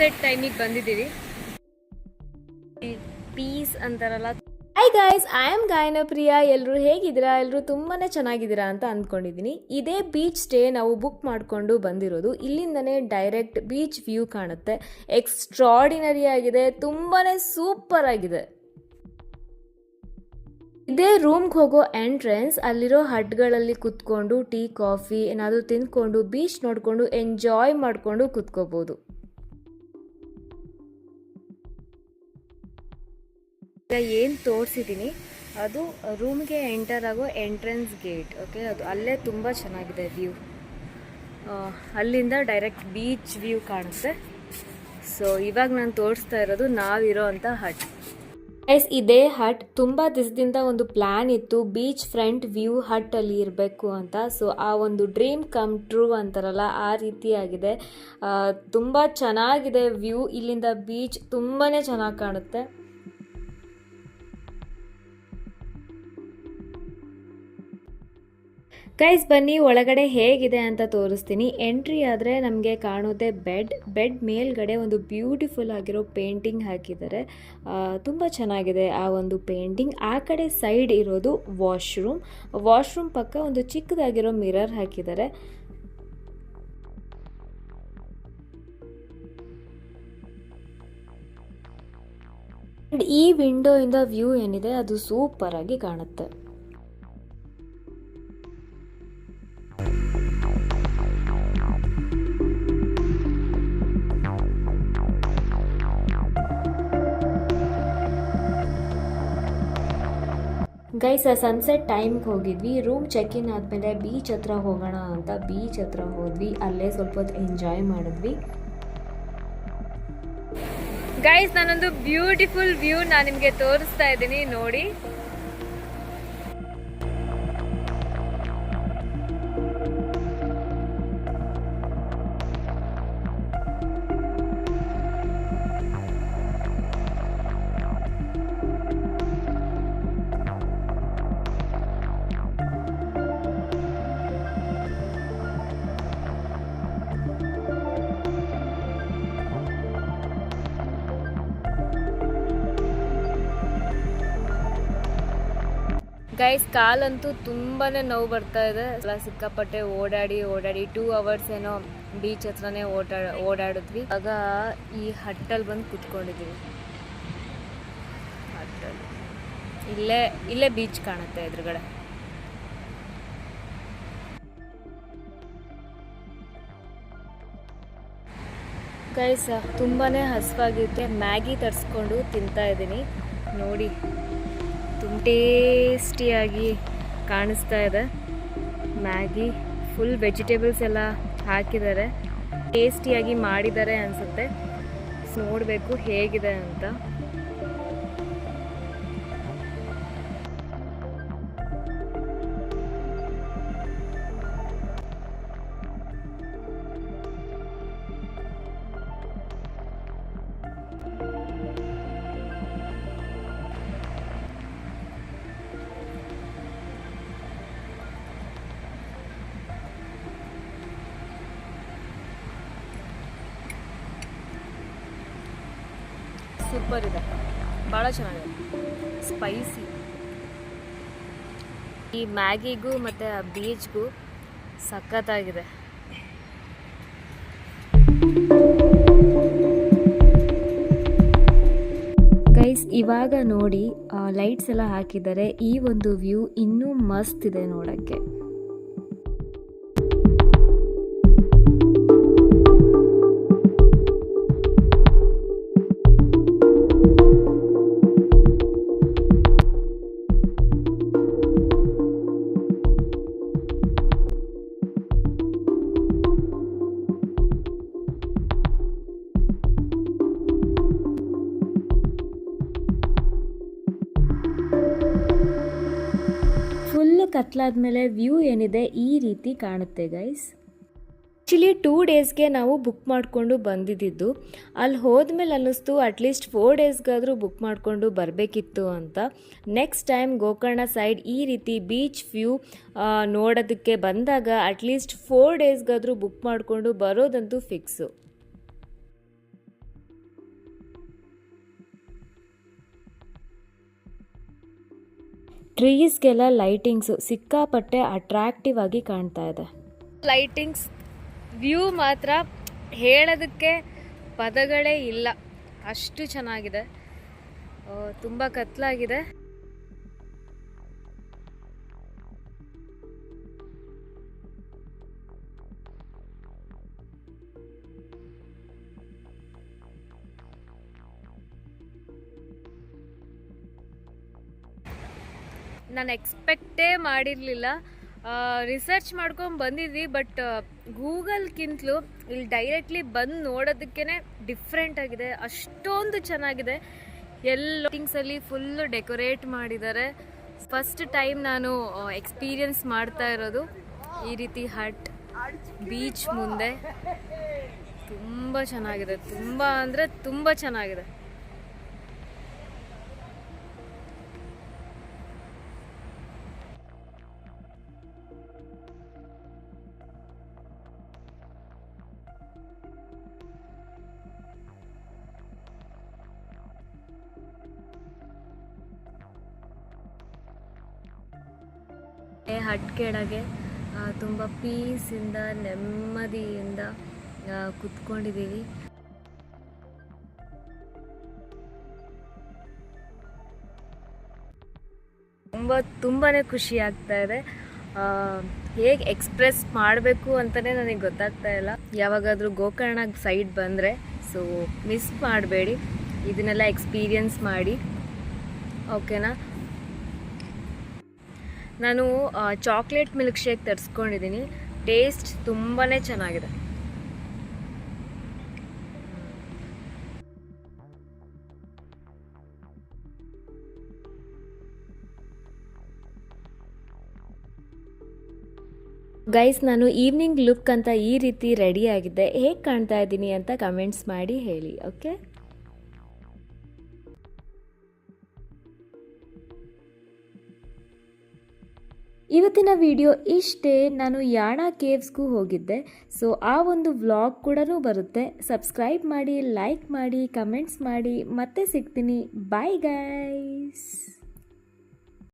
Sunset ಟೈಮಿಗೆ ಬಂದಿದ್ದೀವಿ. ಪೀಸ್ ಅಂತಾರಲ್ಲ. Hi guys, I am Gayanapriya. ಎಲ್ಲರೂ ಹೇಗಿದ್ದೀರಾ? ಎಲ್ಲರೂ ತುಂಬಾ ಚೆನ್ನಾಗಿದ್ದೀರಾ ಅಂತ ಅಂದ್ಕೊಂಡಿದ್ದೀನಿ. ಇದೇ ಬೀಚ್ ಸ್ಟೇ ನಾವು ಬುಕ್ ಮಾಡಿಕೊಂಡು ಬಂದಿರೋದು. ಇಲ್ಲಿಂದನೇ ಡೈರೆಕ್ಟ್ ಬೀಚ್ ವ್ಯೂ ಕಾಣುತ್ತೆ. ಎಕ್ಸ್ಟ್ರಾಡಿನರಿ ಆಗಿದೆ, ತುಂಬಾ ಸೂಪರ್ ಆಗಿದೆ. ಇದೇ ರೂಮ್ಗೆ ಹೋಗೋ ಎಂಟ್ರೆನ್ಸ್. ಅಲ್ಲಿರೋ ಹಟ್ಗಳಲ್ಲಿ ಕುತ್ಕೊಂಡು ಟೀ ಕಾಫಿ ಏನಾದರೂ ತಿಂದ್ಕೊಂಡು ಬೀಚ್ ನೋಡಿಕೊಂಡು ಎಂಜಾಯ್ ಮಾಡಿಕೊಂಡು ಕುತ್ಕೋಬೋದು. ಏನು ತೋರಿಸಿದ್ದೀನಿ ಅದು ರೂಮ್ಗೆ ಎಂಟರ್ ಆಗೋ ಎಂಟ್ರೆನ್ಸ್ ಗೇಟ್. ಓಕೆ, ಅದು ಅಲ್ಲೇ ತುಂಬ ಚೆನ್ನಾಗಿದೆ ವ್ಯೂ. ಅಲ್ಲಿಂದ ಡೈರೆಕ್ಟ್ ಬೀಚ್ ವ್ಯೂ ಕಾಣುತ್ತೆ. ಸೊ ಇವಾಗ ನಾನು ತೋರಿಸ್ತಾ ಇರೋದು ನಾವಿರೋ ಅಂಥ ಹಟ್. ಗೈಸ್, ಇದೇ ಹಟ್ ತುಂಬ ದಿವಸದಿಂದ ಒಂದು ಪ್ಲ್ಯಾನ್ ಇತ್ತು, ಬೀಚ್ ಫ್ರಂಟ್ ವ್ಯೂ ಹಟ್ ಅಲ್ಲಿ ಇರಬೇಕು ಅಂತ. ಸೊ ಆ ಒಂದು ಡ್ರೀಮ್ ಕಮ್ ಟ್ರೂ ಅಂತಾರಲ್ಲ, ಆ ರೀತಿ ಆಗಿದೆ. ತುಂಬ ಚೆನ್ನಾಗಿದೆ ವ್ಯೂ. ಇಲ್ಲಿಂದ ಬೀಚ್ ತುಂಬಾ ಚೆನ್ನಾಗಿ ಕಾಣುತ್ತೆ. ಗೈಸ್, ಬನ್ನಿ ಒಳಗಡೆ ಹೇಗಿದೆ ಅಂತ ತೋರಿಸ್ತೀನಿ. ಎಂಟ್ರಿ ಆದರೆ ನಮಗೆ ಕಾಣೋದೆ ಬೆಡ್ ಮೇಲ್ಗಡೆ ಒಂದು ಬ್ಯೂಟಿಫುಲ್ ಆಗಿರೋ ಪೇಂಟಿಂಗ್ ಹಾಕಿದ್ದಾರೆ. ತುಂಬ ಚೆನ್ನಾಗಿದೆ ಆ ಒಂದು ಪೇಂಟಿಂಗ್. ಆ ಕಡೆ ಸೈಡ್ ಇರೋದು ವಾಶ್ರೂಮ್ ಪಕ್ಕ ಒಂದು ಚಿಕ್ಕದಾಗಿರೋ ಮಿರರ್ ಹಾಕಿದ್ದಾರೆ. ಈ ವಿಂಡೋಯಿಂದ ವ್ಯೂ ಏನಿದೆ ಅದು ಸೂಪರ್ ಆಗಿ ಕಾಣುತ್ತೆ. ಗೈಸ್, ಸನ್ಸೆಟ್ ಟೈಮ್ಗೆ ಹೋಗಿದ್ವಿ. ರೂಮ್ ಚೆಕ್ ಇನ್ ಆದಮೇಲೆ ಬೀಚ್ ಹತ್ರ ಹೋಗೋಣ ಅಂತ ಬೀಚ್ ಹತ್ರ ಹೋದ್ವಿ. ಅಲ್ಲೇ ಸ್ವಲ್ಪ ಹೊತ್ತು ಎಂಜಾಯ್ ಮಾಡಿದ್ವಿ. ಗೈಸ್, ನಾನೊಂದು ಬ್ಯೂಟಿಫುಲ್ ವ್ಯೂ ನಾನು ನಿಮಗೆ ತೋರಿಸ್ತಾ ಇದ್ದೀನಿ, ನೋಡಿ. ಗೈಸ್, ಕಾಲಂತೂ ತುಂಬಾ ನೋವು ಬರ್ತಾ ಇದೆ. ಸಿಕ್ಕಾಪಟ್ಟೆ ಓಡಾಡಿ 2 hours ಏನೋ ಬೀಚ್ ಹತ್ರನೇ ಓಡಾಡಿದ್ವಿ. ಆಗ ಈ ಹಟ್ಟಲ್ಲಿ ಬಂದು ಕುತ್ಕೊಂಡಿದ್ದೀವಿ. ಹಟ್ಟಲ್ಲಿ ಇಲ್ಲೇ ಬೀಚ್ ಕಾಣುತ್ತೆ ಎದುರುಗಡೆ. ಗೈಸ್, ತುಂಬಾ ಹಸಿವಾಗಿದೆ. ಮ್ಯಾಗಿ ತರಿಸ್ಕೊಂಡು ತಿಂತಾ ಇದ್ದೀನಿ, ನೋಡಿ. ತುಂಬ ಟೇಸ್ಟಿಯಾಗಿ ಕಾಣಿಸ್ತಾ ಇದೆ ಮ್ಯಾಗಿ. ಫುಲ್ ವೆಜಿಟೇಬಲ್ಸ್ ಎಲ್ಲ ಹಾಕಿದ್ದಾರೆ, ಟೇಸ್ಟಿಯಾಗಿ ಮಾಡಿದ್ದಾರೆ ಅನಿಸುತ್ತೆ. ನೋಡಬೇಕು ಹೇಗಿದೆ ಅಂತ. ಸೂಪರ್ ಇದೆ, ಭಾಳ ಚೆನ್ನಾಗಿದೆ, ಸ್ಪೈಸಿ. ಈ ಮ್ಯಾಗಿಗೂ ಮತ್ತು ಆ ಬೀಚ್ಗೂ ಸಖತ್ತಾಗಿದೆ. ಗೈಸ್, ಇವಾಗ ನೋಡಿ ಲೈಟ್ಸ್ ಎಲ್ಲ ಹಾಕಿದ್ದಾರೆ. ಈ ಒಂದು ವ್ಯೂ ಇನ್ನೂ ಮಸ್ತ್ ಇದೆ ನೋಡೋಕ್ಕೆ. ಕತ್ಲಾದ್ಮೇಲೆ ವ್ಯೂ ಏನಿದೆ ಈ ರೀತಿ ಕಾಣುತ್ತೆ ಗೈಸ್. ಆ್ಯಕ್ಚುಲಿ 2 daysಗೆ ನಾವು ಬುಕ್ ಮಾಡಿಕೊಂಡು ಬಂದಿದ್ದು. ಅಲ್ಲಿ ಹೋದ್ಮೇಲೆ ಅನ್ನಿಸ್ತು ಅಟ್ಲೀಸ್ಟ್ 4 daysಗಾದರೂ ಬುಕ್ ಮಾಡಿಕೊಂಡು ಬರಬೇಕಿತ್ತು ಅಂತ. ನೆಕ್ಸ್ಟ್ ಟೈಮ್ ಗೋಕರ್ಣ ಸೈಡ್ ಈ ರೀತಿ ಬೀಚ್ ವ್ಯೂ ನೋಡೋದಕ್ಕೆ ಬಂದಾಗ ಅಟ್ಲೀಸ್ಟ್ 4 daysಗಾದರೂ ಬುಕ್ ಮಾಡಿಕೊಂಡು ಬರೋದಂತೂ ಫಿಕ್ಸು. ಟ್ರೀಸ್ಗೆಲ್ಲ ಲೈಟಿಂಗ್ಸು ಸಿಕ್ಕಾಪಟ್ಟೆ ಅಟ್ರಾಕ್ಟಿವ್ ಆಗಿ ಕಾಣ್ತಾ ಇದೆ. ಲೈಟಿಂಗ್ಸ್ ವ್ಯೂ ಮಾತ್ರ ಹೇಳೋದಕ್ಕೆ ಪದಗಳೇ ಇಲ್ಲ, ಅಷ್ಟು ಚೆನ್ನಾಗಿದೆ. ತುಂಬ ಕತ್ಲಾಗಿದೆ. ನಾನು ಎಕ್ಸ್ಪೆಕ್ಟೇ ಮಾಡಿರಲಿಲ್ಲ. ರಿಸರ್ಚ್ ಮಾಡ್ಕೊಂಡು ಬಂದಿದ್ವಿ, ಬಟ್ ಗೂಗಲ್ಗಿಂತಲೂ ಇಲ್ಲಿ ಡೈರೆಕ್ಟ್ಲಿ ಬಂದು ನೋಡೋದಕ್ಕೇ ಡಿಫ್ರೆಂಟ್ ಆಗಿದೆ. ಅಷ್ಟೊಂದು ಚೆನ್ನಾಗಿದೆ. ಲೈಟಿಂಗ್ಸಲ್ಲಿ ಫುಲ್ಲು ಡೆಕೋರೇಟ್ ಮಾಡಿದ್ದಾರೆ. ಫಸ್ಟ್ ಟೈಮ್ ನಾನು ಎಕ್ಸ್ಪೀರಿಯನ್ಸ್ ಮಾಡ್ತಾ ಇರೋದು ಈ ರೀತಿ ಹಟ್ ಬೀಚ್ ಮುಂದೆ. ತುಂಬ ಚೆನ್ನಾಗಿದೆ, ತುಂಬ ಅಂದರೆ ತುಂಬ ಚೆನ್ನಾಗಿದೆ. ಹಟ್ ಕೆಳಗೆ ತುಂಬ ಪೀಸಿಂದ ನೆಮ್ಮದಿಯಿಂದ ಕುತ್ಕೊಂಡಿದ್ದೀವಿ. ತುಂಬಾ ಖುಷಿ ಆಗ್ತಾ ಇದೆ. ಹೇಗೆ ಎಕ್ಸ್ಪ್ರೆಸ್ ಮಾಡಬೇಕು ಅಂತಲೇ ನನಗೆ ಗೊತ್ತಾಗ್ತಾ ಇಲ್ಲ. ಯಾವಾಗಾದರೂ ಗೋಕರ್ಣ ಸೈಡ್ ಬಂದರೆ ಸೊ ಮಿಸ್ ಮಾಡಬೇಡಿ, ಇದನ್ನೆಲ್ಲ ಎಕ್ಸ್ಪೀರಿಯನ್ಸ್ ಮಾಡಿ, ಓಕೆನಾ. ನಾನು ಚಾಕ್ಲೇಟ್ ಮಿಲ್ಕ್ ಶೇಕ್ ತರಿಸ್ಕೊಂಡಿದ್ದೀನಿ. ಟೇಸ್ಟ್ ತುಂಬಾ ಚೆನ್ನಾಗಿದೆ. ಗೈಸ್, ನಾನು ಈವ್ನಿಂಗ್ ಲುಕ್ ಅಂತ ಈ ರೀತಿ ರೆಡಿ ಆಗಿದ್ದೆ. ಹೇಗೆ ಕಾಣ್ತಾ ಇದ್ದೀನಿ ಅಂತ ಕಮೆಂಟ್ಸ್ ಮಾಡಿ ಹೇಳಿ, ಓಕೆ. ಇವತ್ತಿನ ವಿಡಿಯೋ ಇಷ್ಟೇ. ನಾನು ಯಾಣ ಕೇವ್ಸ್ಗೂ ಹೋಗಿದ್ದೆ, ಸೊ ಆ ಒಂದು ವ್ಲಾಗ್ ಕೂಡ ಬರುತ್ತೆ. ಸಬ್ಸ್ಕ್ರೈಬ್ ಮಾಡಿ, ಲೈಕ್ ಮಾಡಿ, ಕಮೆಂಟ್ಸ್ ಮಾಡಿ. ಮತ್ತೆ ಸಿಗ್ತೀನಿ. Bye guys.